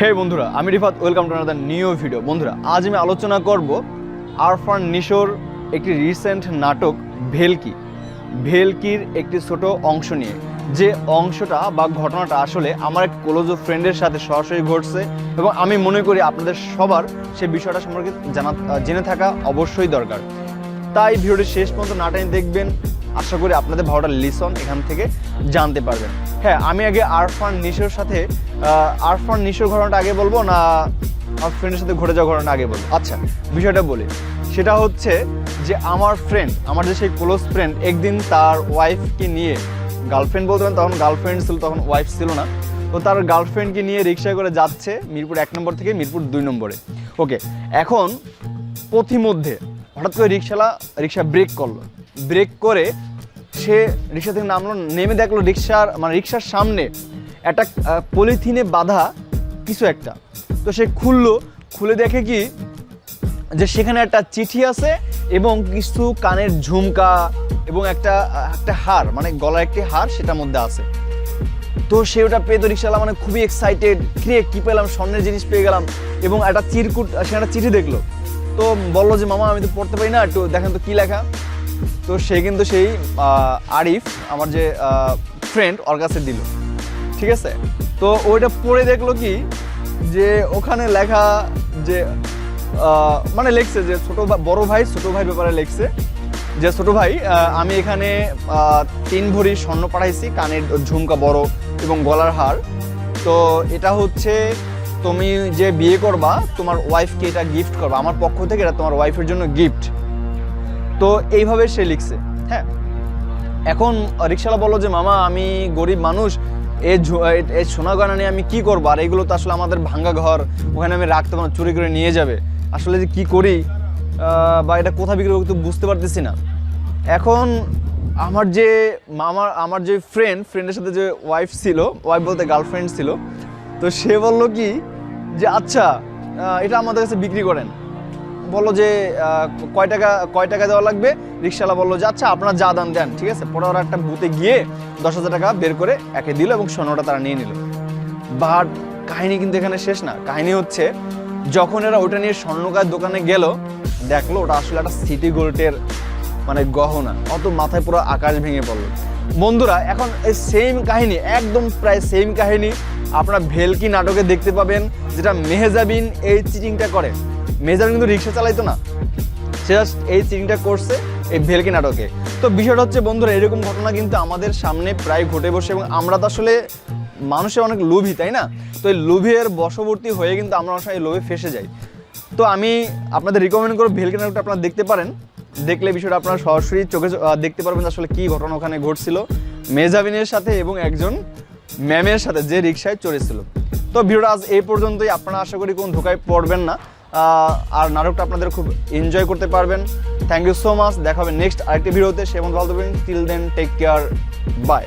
হে বন্ধুরা, আমি Rifat, welcome to another new video. বন্ধুরা, আজ আমি আলোচনা করব আরফান নিশোর একটি রিসেন্ট নাটক ভেলকির একটি ছোট অংশ নিয়ে। যে অংশটা বা ঘটনাটা আসলে আমার এক ক্লোজ ফ্রেন্ডের সাথে সরাসরি ঘটছে এবং আমি মনে করি আপনাদের সবার সেই বিষয়টা সম্পর্কে জেনে থাকা অবশ্যই দরকার। তাই ভিডিওটি শেষ পর্যন্ত না টেনে দেখবেন, আশা করি আপনাদের ভালোটা লিসন এখান থেকে জানতে পারবেন। হ্যাঁ, আমি আগে আরফান নিশোর ঘটনাটা আগে বলবো না আমার ফ্রেন্ডের সাথে ঘটে যাওয়া ঘটনাটা আগে বলবো? আচ্ছা, বিষয়টা বলি। সেটা হচ্ছে যে আমার যে সেই ক্লোজ ফ্রেন্ড একদিন তার ওয়াইফকে নিয়ে, গার্লফ্রেন্ড বলতে পারেন, তখন গার্লফ্রেন্ড ছিল, তখন ওয়াইফ ছিল না, তো তার গার্লফ্রেন্ডকে নিয়ে রিক্সায় করে যাচ্ছে মিরপুর 1 নম্বর থেকে মিরপুর 2 নম্বরে। ওকে, এখন পথিমধ্যে হঠাৎ করে রিক্সা ব্রেক করে সে রিক্সা থেকে নামলো, নেমে দেখলো রিক্সার সামনে একটা পলিথিনে বাঁধা কিছু একটা। তো সে খুলে দেখে কি যে সেখানে একটা চিঠি আছে এবং কিছু কানের ঝুমকা এবং একটা হার, মানে গলার একটি হার সেটার মধ্যে আছে। তো সে ওটা পেয়ে তো রিক্সাওয়ালা মানে খুবই এক্সাইটেড, কি পেলাম, স্বর্ণের জিনিস পেয়ে গেলাম। এবং একটা সে একটা চিঠি দেখলো, তো বললো যে মামা আমি তো পড়তে পারি না, একটু দেখেন তো কি লেখা। তো সে কিন্তু সেই আরিফ, আমার যে ফ্রেন্ড, ওর কাছে দিল, ঠিক আছে। তো ওইটা পড়ে দেখলো কি যে ওখানে লেখা যে মানে লিখছে যে বড় ভাই ছোট ভাই ব্যাপারে লিখছে যে ছোট ভাই, আমি এখানে 3 ভরি স্বর্ণ পাঠাইছি, কানের ঝুমকা বড় এবং গলার হার। তো এটা হচ্ছে তুমি যে বিয়ে করবা তোমার ওয়াইফকে এটা গিফট করবা, আমার পক্ষ থেকে এটা তোমার ওয়াইফের জন্য গিফট। তো এইভাবে সে লিখছে। হ্যাঁ, এখন রিক্সাওয়ালা বললো যে মামা আমি গরিব মানুষ, এই সোনা গয়না নিয়ে আমি কি করবো, আর এগুলো তো আসলে আমাদের ভাঙ্গা ঘর, ওখানে আমি রাখতে পারবো, চুরি করে নিয়ে যাবে, আসলে যে কি করি বা এটা কোথা বিক্রি করবো তো বুঝতে পারতেছি না। এখন আমার যে ফ্রেন্ডের সাথে যে ওয়াইফ বলতে গার্লফ্রেন্ড ছিল, তো সে বললো কি যে আচ্ছা এটা আমাদের কাছে বিক্রি করেন। বললো যে কয় টাকা দেওয়া লাগবে। রিক্সাওয়ালা বললো যে আচ্ছা আপনারা যা দান দেন, ঠিক আছে। পরে ওরা একটা বুথে গিয়ে 10,000 টাকা বের করে একে দিল এবং স্বর্ণটা তারা নিয়ে নিল। বাট কাহিনী কিন্তু এখানে শেষ না। কাহিনী হচ্ছে যখন এরা ওটা নিয়ে স্বর্ণকার দোকানে গেল, দেখলো ওটা আসলে একটা সিটি গোল্ডের মানে গহনা। অত মাথায় পুরো আকাশ ভেঙে পড়লো। বন্ধুরা, এখন এই সেম কাহিনী, একদম প্রায় সেম কাহিনী আপনারা ভেলকি নাটকে দেখতে পাবেন, যেটা মেহজাবিন এই চিটিংটা করে। মেহজাবিন কিন্তু রিক্সা চালাইতো না, সে এই চিটিংটা করছে এই ভেলকি নাটকে। তো বিষয়টা হচ্ছে বন্ধুরা, এরকম ঘটনা কিন্তু আমাদের সামনে প্রায় ঘটে বসে এবং আমরা তো আসলে মানুষের অনেক লোভী, তাই না? তো এই লোভের বশবর্তী হয়ে কিন্তু আমরা অনেক সময় এই লোভে ফেসে যাই। তো আমি আপনাদের রিকমেন্ড করব ভেলকি নাটকটা আপনারা দেখতে পারেন। দেখলে বিষয়টা আপনারা সরাসরি চোখে দেখতে পারবেন আসলে কি ঘটনা ওখানে ঘটছিল মেহজাবিনের সাথে এবং একজন ম্যামের সাথে যে রিক্সায় চড়েছিল। তো ভিডিওটা আজ এই পর্যন্তই। আপনারা আশা করি কোনো ধোকায় পড়বেন না, আর নাটকটা আপনাদের খুব এনজয় করতে পারবেন। Thank you so much. দেখা হবে নেক্সট আরেকটি ভিডিওতে। সে ভালো থাকবেন। Till then, take care, by.